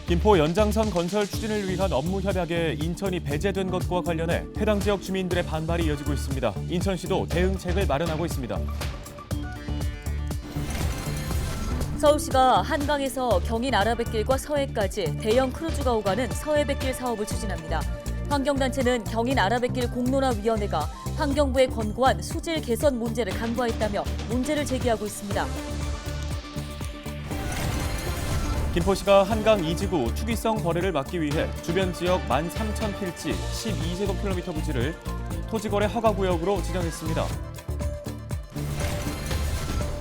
김포 연장선 건설 추진을 위한 업무 협약에 인천이 배제된 것과 관련해 해당 지역 주민들의 반발이 이어지고 있습니다. 인천시도 대응책을 마련하고 있습니다. 서울시가 한강에서 경인 아라뱃길과 서해까지 대형 크루즈가 오가는 서해뱃길 사업을 추진합니다. 환경단체는 경인 아라뱃길 공론화위원회가 환경부에 권고한 수질 개선 문제를 간과했다며 문제를 제기하고 있습니다. 김포시가 한강 2지구 투기성 거래를 막기 위해 주변 지역 13,000필지 12제곱킬로미터 부지를 토지거래 허가구역으로 지정했습니다.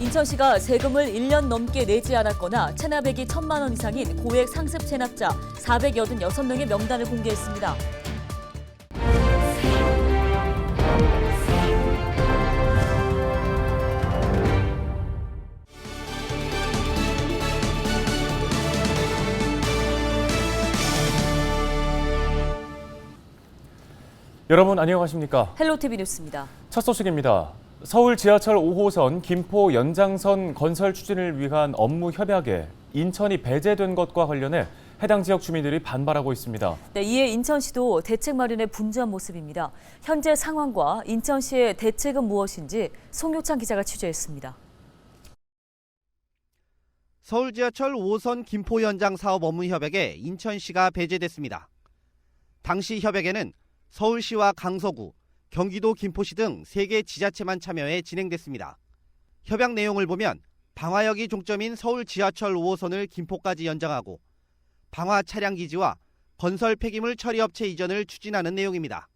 인천시가 세금을 1년 넘게 내지 않았거나 체납액이 1,000만 원 이상인 고액 상습 체납자 486명의 명단을 공개했습니다. 여러분 안녕하십니까? 헬로티비 뉴스입니다. 첫 소식입니다. 서울 지하철 5호선 김포 연장선 건설 추진을 위한 업무 협약에 인천이 배제된 것과 관련해 해당 지역 주민들이 반발하고 있습니다. 네, 이에 인천시도 대책 마련에 분주한 모습입니다. 현재 상황과 인천시의 대책은 무엇인지 송효창 기자가 취재했습니다. 서울 지하철 5호선 김포 연장 사업 업무 협약에 인천시가 배제됐습니다. 당시 협약에는 서울시와 강서구, 경기도 김포시 등 3개 지자체만 참여해 진행됐습니다. 협약 내용을 보면 방화역이 종점인 서울 지하철 5호선을 김포까지 연장하고 방화 차량기지와 건설 폐기물 처리업체 이전을 추진하는 내용입니다.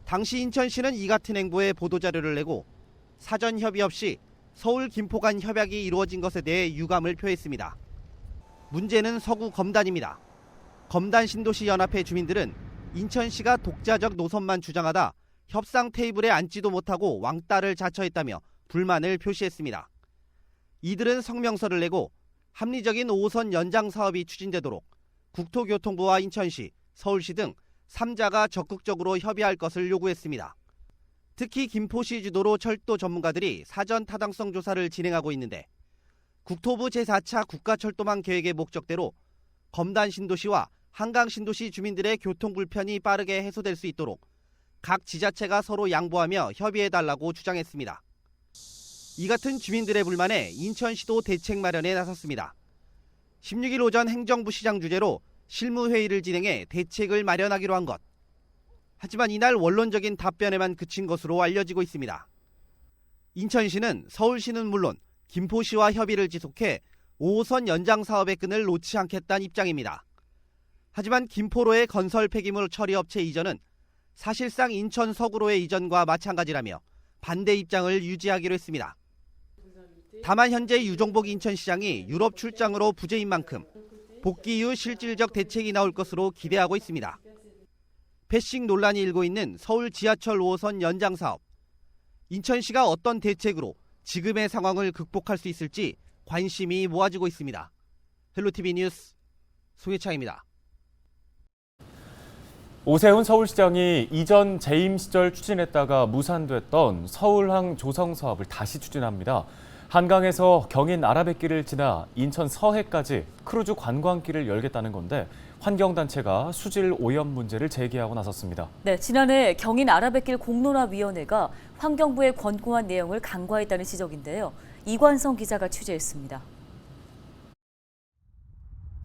당시 인천시는 이 같은 행보에 보도자료를 내고 사전 협의 없이 서울 김포 간 협약이 이루어진 것에 대해 유감을 표했습니다. 문제는 서구 검단입니다. 검단 신도시 연합회 주민들은 인천시가 독자적 노선만 주장하다 협상 테이블에 앉지도 못하고 왕따를 자처했다며 불만을 표시했습니다. 이들은 성명서를 내고 합리적인 5호선 연장 사업이 추진되도록 국토교통부와 인천시, 서울시 등 3자가 적극적으로 협의할 것을 요구했습니다. 특히 김포시 주도로 철도 전문가들이 사전 타당성 조사를 진행하고 있는데 국토부 제4차 국가철도망 계획의 목적대로 검단 신도시와 한강 신도시 주민들의 교통 불편이 빠르게 해소될 수 있도록 각 지자체가 서로 양보하며 협의해달라고 주장했습니다. 이 같은 주민들의 불만에 인천시도 대책 마련에 나섰습니다. 16일 오전 행정부 시장 주재로 실무회의를 진행해 대책을 마련하기로 한 것. 하지만 이날 원론적인 답변에만 그친 것으로 알려지고 있습니다. 인천시는 서울시는 물론 김포시와 협의를 지속해 5호선 연장 사업의 끈을 놓지 않겠다는 입장입니다. 하지만 김포로의 건설 폐기물 처리업체 이전은 사실상 인천 서구로의 이전과 마찬가지라며 반대 입장을 유지하기로 했습니다. 다만 현재 유종복 인천시장이 유럽 출장으로 부재인 만큼 복귀 이후 실질적 대책이 나올 것으로 기대하고 있습니다. 패싱 논란이 일고 있는 서울 지하철 5호선 연장 사업. 인천시가 어떤 대책으로 지금의 상황을 극복할 수 있을지 관심이 모아지고 있습니다. 헬로티비 뉴스 송혜창입니다. 오세훈 서울시장이 이전 재임 시절 추진했다가 무산됐던 서울항 조성 사업을 다시 추진합니다. 한강에서 경인 아라뱃길을 지나 인천 서해까지 크루즈 관광길을 열겠다는 건데 환경단체가 수질 오염 문제를 제기하고 나섰습니다. 네, 지난해 경인 아라뱃길 공론화위원회가 환경부에 권고한 내용을 간과했다는 지적인데요. 이관성 기자가 취재했습니다.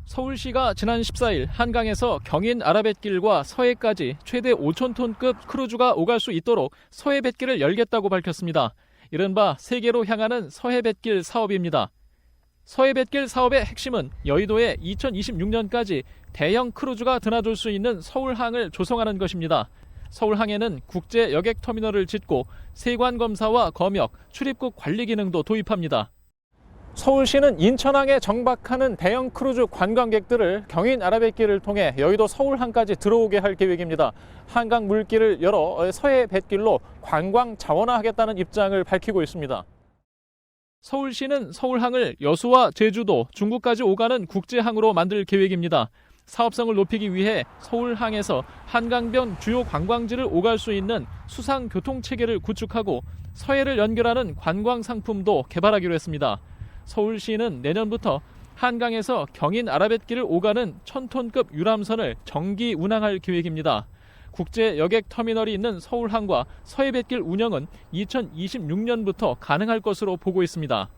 서울시가 지난 14일 한강에서 경인 아라뱃길과 서해까지 최대 5,000톤급 크루즈가 오갈 수 있도록 서해뱃길을 열겠다고 밝혔습니다. 이른바 세계로 향하는 서해뱃길 사업입니다. 서해뱃길 사업의 핵심은 여의도에 2026년까지 대형 크루즈가 드나들 수 있는 서울항을 조성하는 것입니다. 서울항에는 국제 여객터미널을 짓고 세관 검사와 검역, 출입국 관리 기능도 도입합니다. 서울시는 인천항에 정박하는 대형 크루즈 관광객들을 경인 아라뱃길을 통해 여의도 서울항까지 들어오게 할 계획입니다. 한강 물길을 열어 서해뱃길로 관광 자원화하겠다는 입장을 밝히고 있습니다. 서울시는 서울항을 여수와 제주도, 중국까지 오가는 국제항으로 만들 계획입니다. 사업성을 높이기 위해 서울항에서 한강변 주요 관광지를 오갈 수 있는 수상 교통체계를 구축하고 서해를 연결하는 관광 상품도 개발하기로 했습니다. 서울시는 내년부터 한강에서 경인 아라뱃길을 오가는 1000톤급 유람선을 정기 운항할 계획입니다. 국제 여객 터미널이 있는 서울항과 서해뱃길 운영은 2026년부터 가능할 것으로 보고 있습니다.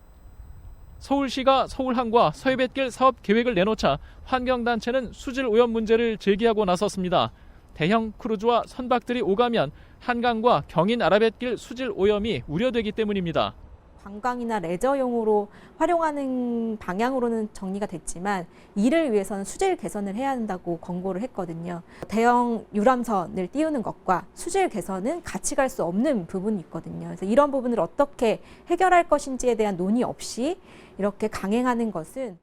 서울시가 서울항과 서해뱃길 사업 계획을 내놓자 환경단체는 수질 오염 문제를 제기하고 나섰습니다. 대형 크루즈와 선박들이 오가면 한강과 경인 아라뱃길 수질 오염이 우려되기 때문입니다. 관광이나 레저용으로 활용하는 방향으로는 정리가 됐지만 이를 위해서는 수질 개선을 해야 한다고 권고를 했거든요. 대형 유람선을 띄우는 것과 수질 개선은 같이 갈 수 없는 부분이 있거든요. 그래서 이런 부분을 어떻게 해결할 것인지에 대한 논의 없이 이렇게 강행하는 것은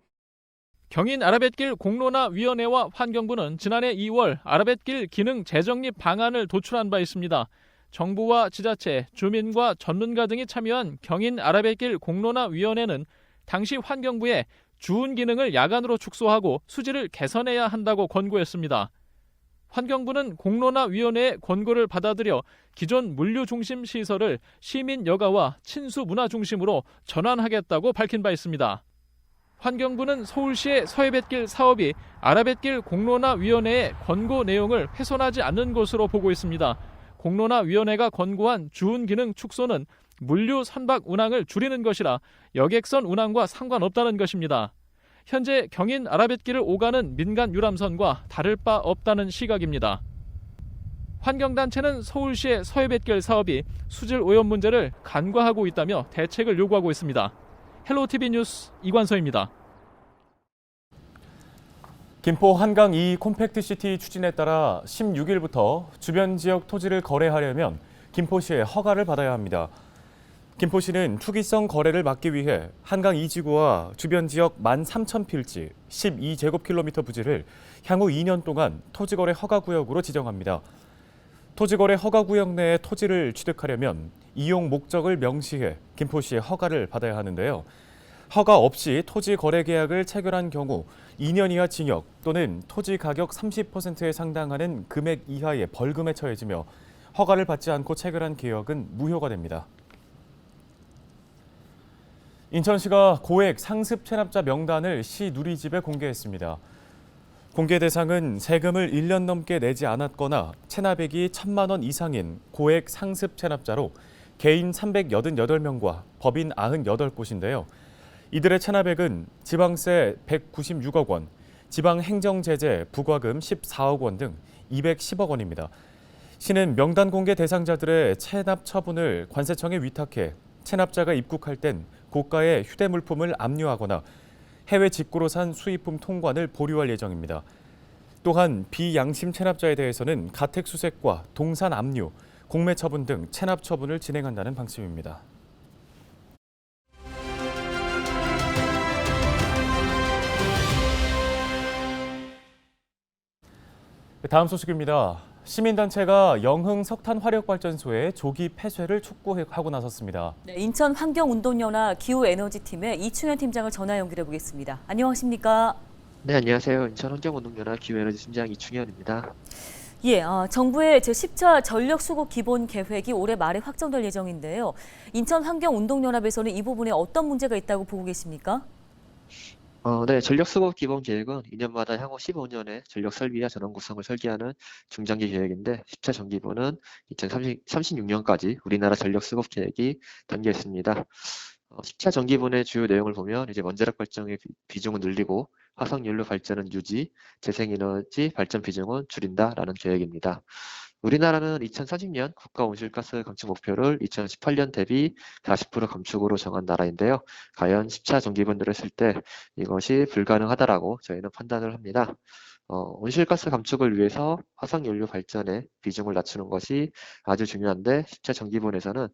경인 아라뱃길 공론화위원회와 환경부는 지난해 2월 아라뱃길 기능 재정립 방안을 도출한 바 있습니다. 정부와 지자체, 주민과 전문가 등이 참여한 경인 아라뱃길 공론화위원회는 당시 환경부에 주운 기능을 야간으로 축소하고 수질을 개선해야 한다고 권고했습니다. 환경부는 공론화위원회의 권고를 받아들여 기존 물류 중심 시설을 시민 여가와 친수 문화 중심으로 전환하겠다고 밝힌 바 있습니다. 환경부는 서울시의 서해뱃길 사업이 아라뱃길 공론화위원회의 권고 내용을 훼손하지 않는 것으로 보고 있습니다. 공론화위원회가 권고한 주운 기능 축소는 물류 선박 운항을 줄이는 것이라 여객선 운항과 상관없다는 것입니다. 현재 경인 아라뱃길을 오가는 민간 유람선과 다를 바 없다는 시각입니다. 환경단체는 서울시의 서해뱃길 사업이 수질 오염 문제를 간과하고 있다며 대책을 요구하고 있습니다. 헬로티비 뉴스 이관서입니다. 김포 한강 2 콤팩트시티 추진에 따라 16일부터 주변 지역 토지를 거래하려면 김포시의 허가를 받아야 합니다. 김포시는 투기성 거래를 막기 위해 한강 2지구와 주변 지역 13,000필지 12제곱킬로미터 부지를 향후 2년 동안 토지거래 허가구역으로 지정합니다. 토지거래 허가구역 내에 토지를 취득하려면 이용 목적을 명시해 김포시의 허가를 받아야 하는데요. 허가 없이 토지 거래 계약을 체결한 경우 2년 이하 징역 또는 토지 가격 30%에 상당하는 금액 이하의 벌금에 처해지며 허가를 받지 않고 체결한 계약은 무효가 됩니다. 인천시가 고액 상습 체납자 명단을 시 누리집에 공개했습니다. 공개 대상은 세금을 1년 넘게 내지 않았거나 체납액이 1,000만 원 이상인 고액 상습 체납자로 개인 388명과 법인 98곳인데요. 이들의 체납액은 지방세 196억 원, 지방행정제재 부과금 14억 원 등 210억 원입니다. 시는 명단 공개 대상자들의 체납 처분을 관세청에 위탁해 체납자가 입국할 땐 고가의 휴대물품을 압류하거나 해외 직구로 산 수입품 통관을 보류할 예정입니다. 또한 비양심 체납자에 대해서는 가택 수색과 동산 압류, 공매 처분 등 체납 처분을 진행한다는 방침입니다. 다음 소식입니다. 시민단체가 영흥 석탄화력발전소의 조기 폐쇄를 촉구하고 나섰습니다. 네, 인천 환경운동연합 기후에너지팀의 이충현 팀장을 전화 연결해 보겠습니다. 안녕하십니까? 네, 안녕하세요. 인천환경운동연합 기후에너지 팀장 이충현입니다. 예, 정부의 제10차 전력수급 기본 계획이 올해 말에 확정될 예정인데요. 인천 환경운동연합에서는 이 부분에 어떤 문제가 있다고 보고 계십니까? 네, 전력수급 기본 계획은 2년마다 향후 15년의 전력 설비와 전원 구성을 설계하는 중장기 계획인데 10차 정기부는 2036년까지 우리나라 전력 수급 계획이 담겨 있습니다. 10차 정기분의 주요 내용을 보면 이제 원자력 발전의 비중을 늘리고 화석연료 발전은 유지, 재생에너지 발전 비중은 줄인다라는 계획입니다. 우리나라는 2030년 국가 온실가스 감축 목표를 2018년 대비 40% 감축으로 정한 나라인데요. 과연 10차 정기분들을 쓸 때 이것이 불가능하다라고 저희는 판단을 합니다. 온실가스 감축을 위해서 화석연료 발전의 비중을 낮추는 것이 아주 중요한데 10차 정기분에서는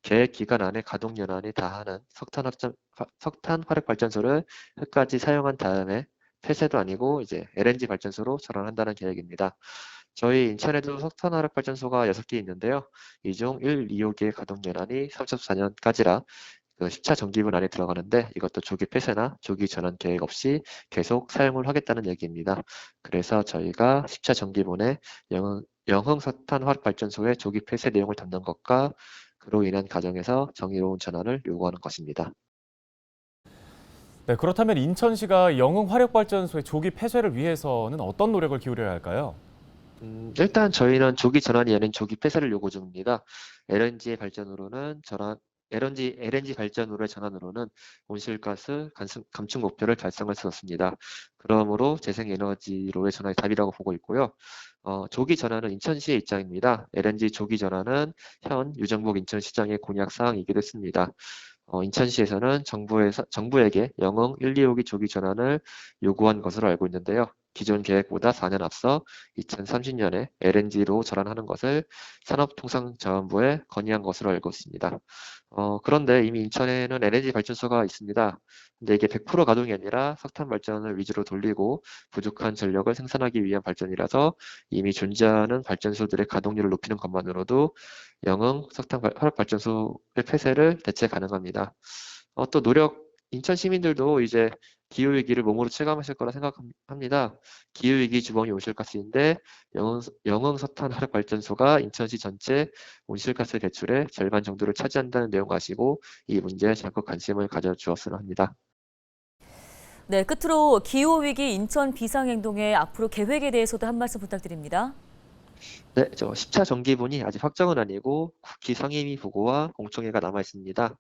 계획 기간 안에 가동 연한이 다하는 석탄 화력 발전소를 끝까지 사용한 다음에 폐쇄도 아니고 이제 LNG 발전소로 전환한다는 계획입니다. 저희 인천에도 석탄 화력 발전소가 6개 있는데요. 이 중 1, 2호기의 가동 연한이 34년까지라 그 10차 정기분 안에 들어가는데 이것도 조기 폐쇄나 조기 전환 계획 없이 계속 사용을 하겠다는 얘기입니다. 그래서 저희가 10차 정기분에 영흥 석탄 화력 발전소의 조기 폐쇄 내용을 담는 것과 그로 인한 과정에서 정의로운 전환을 요구하는 것입니다. 네, 그렇다면 인천시가 영흥 화력발전소의 조기 폐쇄를 위해서는 어떤 노력을 기울여야 할까요? 일단 저희는 조기 전환이 아닌 조기 폐쇄를 요구 중입니다. LNG 발전으로는 LNG 발전으로의 전환으로는 온실가스 감축 목표를 달성할 수 없습니다. 그러므로 재생에너지로의 전환이 답이라고 보고 있고요. 조기 전환은 인천시의 입장입니다. LNG 조기 전환은 현 유정복 인천시장의 공약 사항이기도 했습니다. 인천시에서는 정부에게 영흥 1, 2호기 조기 전환을 요구한 것으로 알고 있는데요. 기존 계획보다 4년 앞서 2030년에 LNG로 전환하는 것을 산업통상자원부에 건의한 것으로 알고 있습니다. 그런데 이미 인천에는 LNG 발전소가 있습니다. 근데 이게 100% 가동이 아니라 석탄 발전을 위주로 돌리고 부족한 전력을 생산하기 위한 발전이라서 이미 존재하는 발전소들의 가동률을 높이는 것만으로도 영흥 석탄 화력 발전소의 폐쇄를 대체 가능합니다. 인천 시민들도 이제 기후위기를 몸으로 체감하실 거라 생각합니다. 기후위기 주범이 온실가스인데 영흥 석탄 화력 발전소가 인천시 전체 온실가스 배출의 절반 정도를 차지한다는 내용을 아시고 이 문제에 적극 관심을 가져주었으면 합니다. 네, 끝으로 기후위기 인천 비상행동의 앞으로 계획에 대해서도 한 말씀 부탁드립니다. 네, 10차 정기분이 아직 확정은 아니고 국회 상임위 보고와 공청회가 남아 있습니다.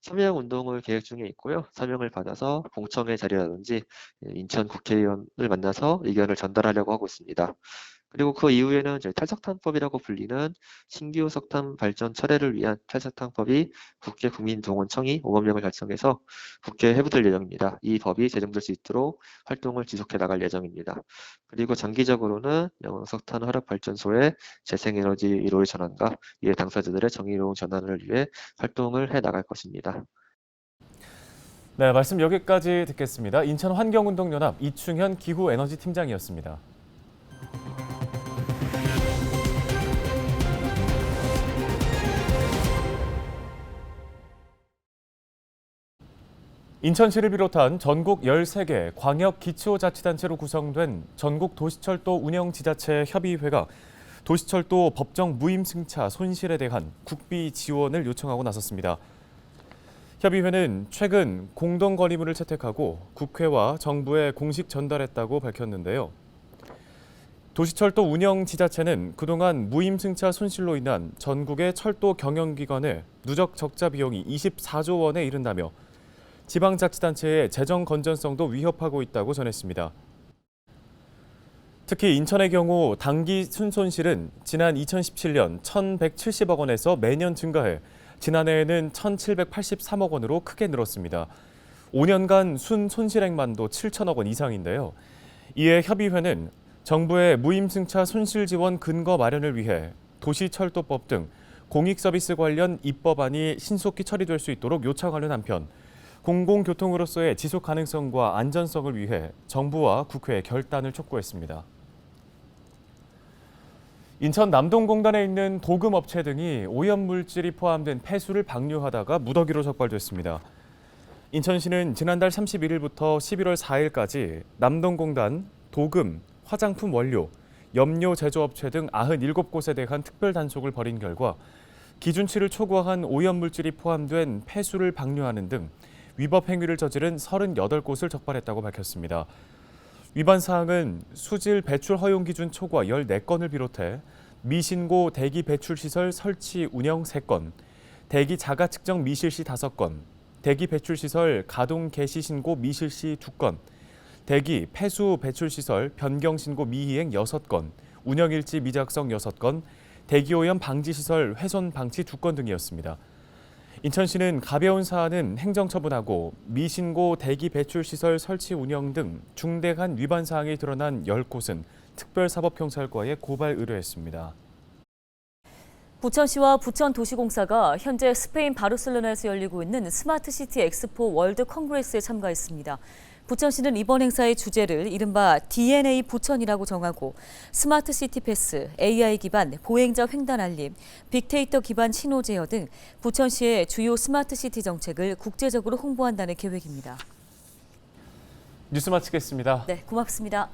서명 운동을 계획 중에 있고요. 서명을 받아서 공청회 자리라든지 인천 국회의원을 만나서 의견을 전달하려고 하고 있습니다. 그리고 그 이후에는 탈석탄법이라고 불리는 신규 석탄 발전 철회를 위한 탈석탄법이 국회 국민동원청이 5만 명을 달성해서 국회에 회부될 예정입니다. 이 법이 제정될 수 있도록 활동을 지속해 나갈 예정입니다. 그리고 장기적으로는 영흥 석탄 화력 발전소의 재생에너지 1호의 전환과 이해 당사자들의 정의로운 전환을 위해 활동을 해 나갈 것입니다. 네, 말씀 여기까지 듣겠습니다. 인천환경운동연합 이충현 기후에너지팀장이었습니다. 인천시를 비롯한 전국 13개 광역기초자치단체로 구성된 전국도시철도 운영지자체협의회가 도시철도 법정 무임승차 손실에 대한 국비 지원을 요청하고 나섰습니다. 협의회는 최근 공동건의문을 채택하고 국회와 정부에 공식 전달했다고 밝혔는데요. 도시철도 운영지자체는 그동안 무임승차 손실로 인한 전국의 철도 경영기관의 누적 적자 비용이 24조 원에 이른다며 지방자치단체의 재정 건전성도 위협하고 있다고 전했습니다. 특히 인천의 경우 당기 순손실은 지난 2017년 1,170억 원에서 매년 증가해 지난해에는 1,783억 원으로 크게 늘었습니다. 5년간 순손실액만도 7천억 원 이상인데요. 이에 협의회는 정부의 무임승차 손실 지원 근거 마련을 위해 도시철도법 등 공익서비스 관련 입법안이 신속히 처리될 수 있도록 요청하는 한편 공공교통으로서의 지속 가능성과 안전성을 위해 정부와 국회에 결단을 촉구했습니다. 인천 남동공단에 있는 도금업체 등이 오염물질이 포함된 폐수를 방류하다가 무더기로 적발됐습니다. 인천시는 지난달 31일부터 11월 4일까지 남동공단, 도금, 화장품 원료, 염료 제조업체 등 97곳에 대한 특별 단속을 벌인 결과 기준치를 초과한 오염물질이 포함된 폐수를 방류하는 등 위법 행위를 저지른 38곳을 적발했다고 밝혔습니다. 위반 사항은 수질 배출 허용 기준 초과 14건을 비롯해 미신고 대기 배출 시설 설치 운영 3건, 대기 자가 측정 미실시 5건, 대기 배출 시설 가동 개시 신고 미실시 2건, 대기 폐수 배출 시설 변경 신고 미이행 6건, 운영 일지 미작성 6건, 대기 오염 방지 시설 훼손 방치 2건 등이었습니다. 인천시는 가벼운 사안은 행정처분하고 미신고 대기 배출시설 설치 운영 등 중대한 위반 사항이 드러난 10곳은 특별사법경찰과에 고발 의뢰했습니다. 부천시와 부천도시공사가 현재 스페인 바르셀로나에서 열리고 있는 스마트시티 엑스포 월드 컨그레스에 참가했습니다. 부천시는 이번 행사의 주제를 이른바 DNA 부천이라고 정하고 스마트시티 패스, AI 기반 보행자 횡단 알림, 빅데이터 기반 신호 제어 등 부천시의 주요 스마트시티 정책을 국제적으로 홍보한다는 계획입니다. 뉴스 마치겠습니다. 네, 고맙습니다.